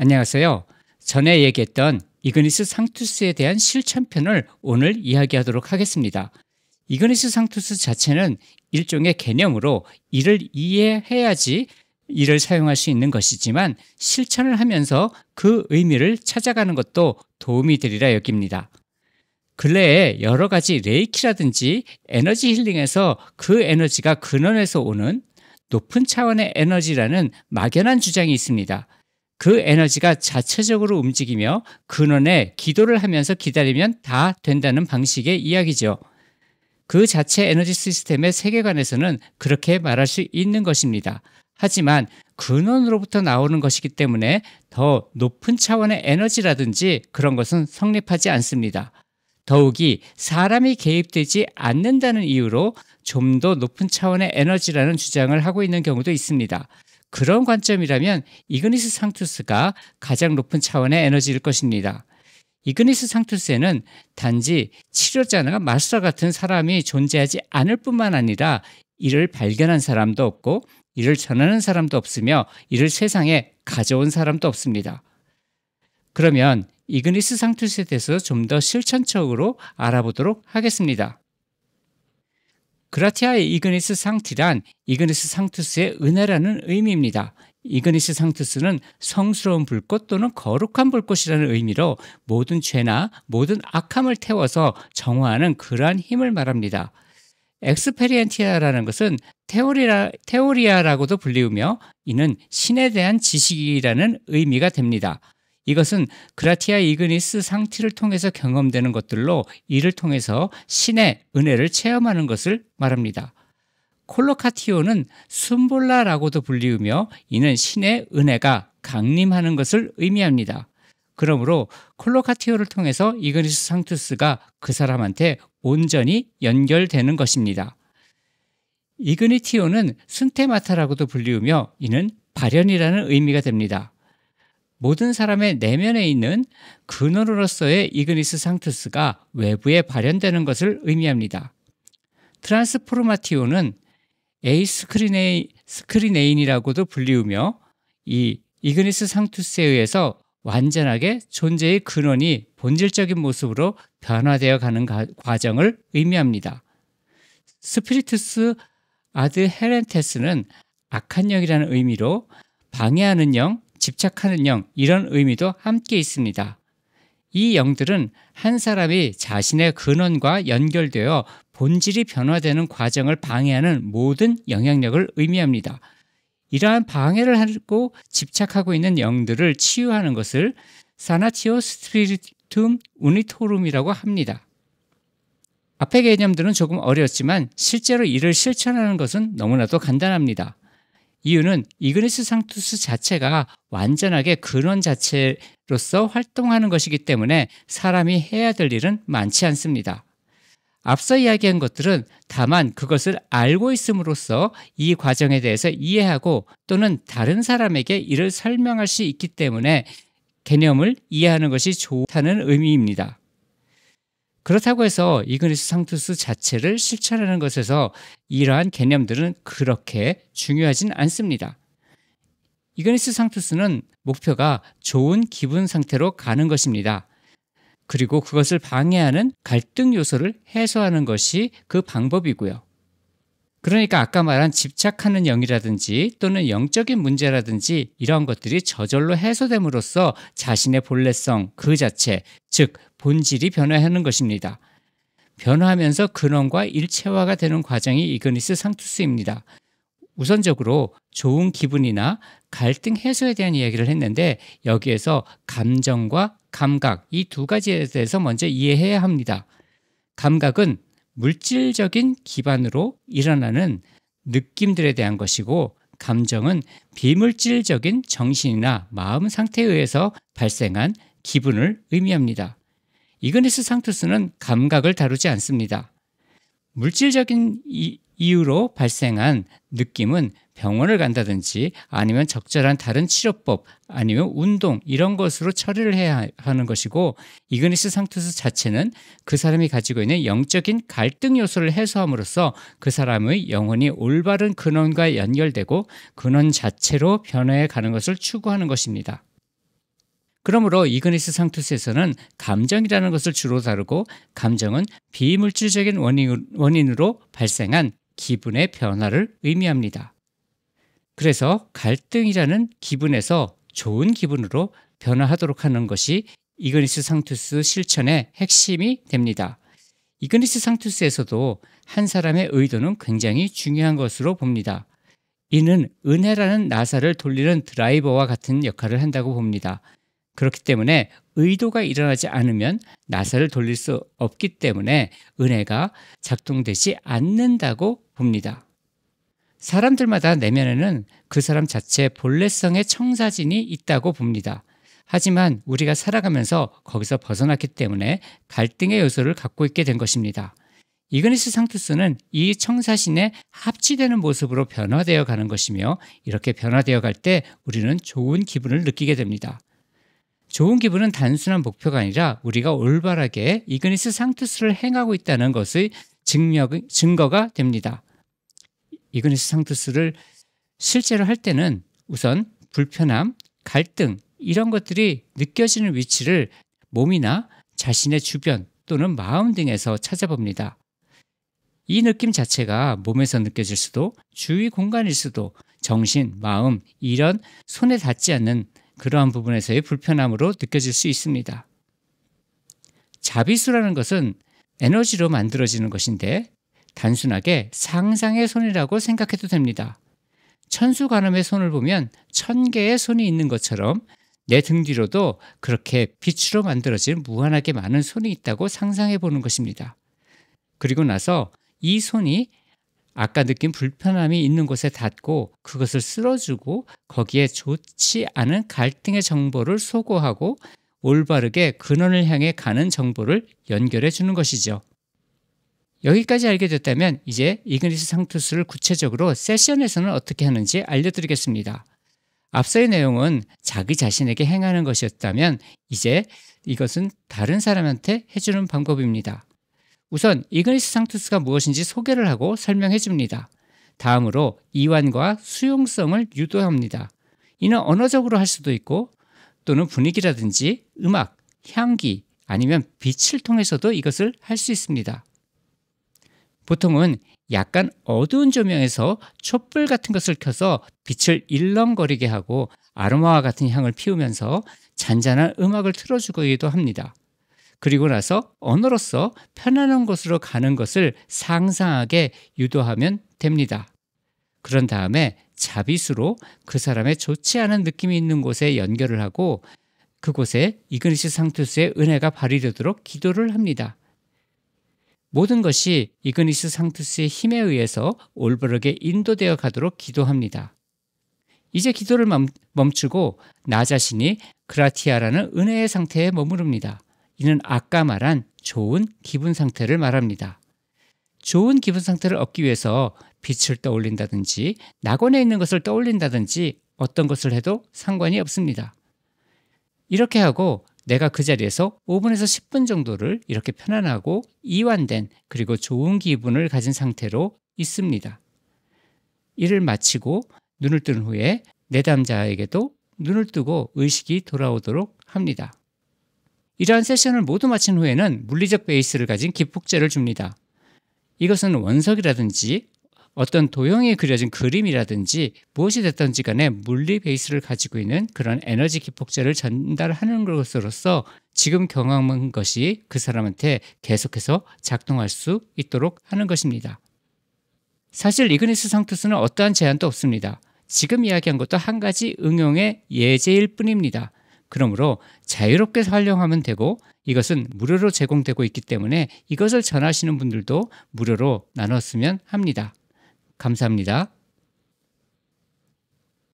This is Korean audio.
안녕하세요. 전에 얘기했던 이그니스 상투스에 대한 실천편을 오늘 이야기하도록 하겠습니다. 이그니스 상투스 자체는 일종의 개념으로 이를 이해해야지 이를 사용할 수 있는 것이지만 실천을 하면서 그 의미를 찾아가는 것도 도움이 되리라 여깁니다. 근래에 여러 가지 레이키라든지 에너지 힐링에서 그 에너지가 근원에서 오는 높은 차원의 에너지라는 막연한 주장이 있습니다. 그 에너지가 자체적으로 움직이며 근원에 기도를 하면서 기다리면 다 된다는 방식의 이야기죠. 그 자체 에너지 시스템의 세계관에서는 그렇게 말할 수 있는 것입니다. 하지만 근원으로부터 나오는 것이기 때문에 더 높은 차원의 에너지라든지 그런 것은 성립하지 않습니다. 더욱이 사람이 개입되지 않는다는 이유로 좀 더 높은 차원의 에너지라는 주장을 하고 있는 경우도 있습니다. 그런 관점이라면 이그니스 상투스가 가장 높은 차원의 에너지일 것입니다. 이그니스 상투스에는 단지 치료자나 마스터 같은 사람이 존재하지 않을 뿐만 아니라 이를 발견한 사람도 없고 이를 전하는 사람도 없으며 이를 세상에 가져온 사람도 없습니다. 그러면 이그니스 상투스에 대해서 좀 더 실천적으로 알아보도록 하겠습니다. 그라티아 이그니스 상티란 이그니스 상투스의 은혜라는 의미입니다. 이그니스 상투스는 성스러운 불꽃 또는 거룩한 불꽃이라는 의미로 모든 죄나 모든 악함을 태워서 정화하는 그러한 힘을 말합니다. 엑스페리엔티아라는 것은 테오리아라고도 불리우며 이는 신에 대한 지식이라는 의미가 됩니다. 이것은 그라티아 이그니스 상티를 통해서 경험되는 것들로 이를 통해서 신의 은혜를 체험하는 것을 말합니다. 콜로카티오는 순볼라라고도 불리우며 이는 신의 은혜가 강림하는 것을 의미합니다. 그러므로 콜로카티오를 통해서 이그니스 상투스가 그 사람한테 온전히 연결되는 것입니다. 이그니티오는 순테마타라고도 불리우며 이는 발현이라는 의미가 됩니다. 모든 사람의 내면에 있는 근원으로서의 이그니스 상투스가 외부에 발현되는 것을 의미합니다. 트란스포르마티오는 스크리네인이라고도 불리우며 이 이그니스 상투스에 의해서 완전하게 존재의 근원이 본질적인 모습으로 변화되어 가는 과정을 의미합니다. 스피리투스 아드 헤렌테스는 악한 영이라는 의미로 방해하는 영, 집착하는 영 이런 의미도 함께 있습니다. 이 영들은 한 사람이 자신의 근원과 연결되어 본질이 변화되는 과정을 방해하는 모든 영향력을 의미합니다. 이러한 방해를 하고 집착하고 있는 영들을 치유하는 것을 사나티오 스피리툼 우니토룸이라고 합니다. 앞의 개념들은 조금 어려웠지만 실제로 이를 실천하는 것은 너무나도 간단합니다. 이유는 이그니스 상투스 자체가 완전하게 근원 자체로서 활동하는 것이기 때문에 사람이 해야 될 일은 많지 않습니다. 앞서 이야기한 것들은 다만 그것을 알고 있음으로써 이 과정에 대해서 이해하고 또는 다른 사람에게 이를 설명할 수 있기 때문에 개념을 이해하는 것이 좋다는 의미입니다. 그렇다고 해서 이그니스 상투스 자체를 실천하는 것에서 이러한 개념들은 그렇게 중요하진 않습니다. 이그니스 상투스는 목표가 좋은 기분 상태로 가는 것입니다. 그리고 그것을 방해하는 갈등 요소를 해소하는 것이 그 방법이고요. 그러니까 아까 말한 집착하는 영이라든지 또는 영적인 문제라든지 이러한 것들이 저절로 해소됨으로써 자신의 본래성 그 자체, 즉 본질이 변화하는 것입니다. 변화하면서 근원과 일체화가 되는 과정이 이그니스 상투스입니다. 우선적으로 좋은 기분이나 갈등 해소에 대한 이야기를 했는데 여기에서 감정과 감각 이 두 가지에 대해서 먼저 이해해야 합니다. 감각은 물질적인 기반으로 일어나는 느낌들에 대한 것이고 감정은 비물질적인 정신이나 마음 상태에 의해서 발생한 기분을 의미합니다. 이그니스 상투스는 감각을 다루지 않습니다. 물질적인 이유로 발생한 느낌은 병원을 간다든지 아니면 적절한 다른 치료법 아니면 운동 이런 것으로 처리를 해야 하는 것이고 이그니스 상투스 자체는 그 사람이 가지고 있는 영적인 갈등 요소를 해소함으로써 그 사람의 영혼이 올바른 근원과 연결되고 근원 자체로 변화해 가는 것을 추구하는 것입니다. 그러므로 이그니스 상투스에서는 감정이라는 것을 주로 다루고 감정은 비물질적인 원인으로 발생한 기분의 변화를 의미합니다. 그래서 갈등이라는 기분에서 좋은 기분으로 변화하도록 하는 것이 이그니스 상투스 실천의 핵심이 됩니다. 이그니스 상투스에서도 한 사람의 의도는 굉장히 중요한 것으로 봅니다. 이는 은혜라는 나사를 돌리는 드라이버와 같은 역할을 한다고 봅니다. 그렇기 때문에 의도가 일어나지 않으면 나사를 돌릴 수 없기 때문에 은혜가 작동되지 않는다고 봅니다. 사람들마다 내면에는 그 사람 자체의 본래성의 청사진이 있다고 봅니다. 하지만 우리가 살아가면서 거기서 벗어났기 때문에 갈등의 요소를 갖고 있게 된 것입니다. 이그니스 상투스는 이 청사진에 합치되는 모습으로 변화되어 가는 것이며 이렇게 변화되어 갈 때 우리는 좋은 기분을 느끼게 됩니다. 좋은 기분은 단순한 목표가 아니라 우리가 올바르게 이그니스 상투스를 행하고 있다는 것의 증거가 됩니다. 이그니스 상투스를 실제로 할 때는 우선 불편함, 갈등 이런 것들이 느껴지는 위치를 몸이나 자신의 주변 또는 마음 등에서 찾아봅니다. 이 느낌 자체가 몸에서 느껴질 수도 주위 공간일 수도 정신, 마음 이런 손에 닿지 않는 그러한 부분에서의 불편함으로 느껴질 수 있습니다. 자비수라는 것은 에너지로 만들어지는 것인데 단순하게 상상의 손이라고 생각해도 됩니다. 천수관음의 손을 보면 1000개의 손이 있는 것처럼 내 등 뒤로도 그렇게 빛으로 만들어진 무한하게 많은 손이 있다고 상상해 보는 것입니다. 그리고 나서 이 손이 아까 느낀 불편함이 있는 곳에 닿고 그것을 쓸어주고 거기에 좋지 않은 갈등의 정보를 소거하고 올바르게 근원을 향해 가는 정보를 연결해 주는 것이죠. 여기까지 알게 됐다면 이제 이그니스 상투스를 구체적으로 세션에서는 어떻게 하는지 알려드리겠습니다. 앞서의 내용은 자기 자신에게 행하는 것이었다면 이제 이것은 다른 사람한테 해주는 방법입니다. 우선 이그니스 상투스가 무엇인지 소개를 하고 설명해 줍니다. 다음으로 이완과 수용성을 유도합니다. 이는 언어적으로 할 수도 있고 또는 분위기라든지 음악, 향기 아니면 빛을 통해서도 이것을 할 수 있습니다. 보통은 약간 어두운 조명에서 촛불 같은 것을 켜서 빛을 일렁거리게 하고 아로마와 같은 향을 피우면서 잔잔한 음악을 틀어주기도 합니다. 그리고 나서 언어로서 편안한 곳으로 가는 것을 상상하게 유도하면 됩니다. 그런 다음에 자비수로 그 사람의 좋지 않은 느낌이 있는 곳에 연결을 하고 그곳에 이그니스 상투스의 은혜가 발휘되도록 기도를 합니다. 모든 것이 이그니스 상투스의 힘에 의해서 올바르게 인도되어 가도록 기도합니다. 이제 기도를 멈추고 나 자신이 그라티아라는 은혜의 상태에 머무릅니다. 이는 아까 말한 좋은 기분 상태를 말합니다. 좋은 기분 상태를 얻기 위해서 빛을 떠올린다든지 낙원에 있는 것을 떠올린다든지 어떤 것을 해도 상관이 없습니다. 이렇게 하고 내가 그 자리에서 5분에서 10분 정도를 이렇게 편안하고 이완된 그리고 좋은 기분을 가진 상태로 있습니다. 이를 마치고 눈을 뜬 후에 내담자에게도 눈을 뜨고 의식이 돌아오도록 합니다. 이러한 세션을 모두 마친 후에는 물리적 베이스를 가진 기폭제를 줍니다. 이것은 원석이라든지 어떤 도형에 그려진 그림이라든지 무엇이 됐든지 간에 물리 베이스를 가지고 있는 그런 에너지 기폭제를 전달하는 것으로서 지금 경험한 것이 그 사람한테 계속해서 작동할 수 있도록 하는 것입니다. 사실 이그니스 상투스는 어떠한 제한도 없습니다. 지금 이야기한 것도 한 가지 응용의 예제일 뿐입니다. 그러므로 자유롭게 활용하면 되고 이것은 무료로 제공되고 있기 때문에 이것을 전하시는 분들도 무료로 나눴으면 합니다. 감사합니다.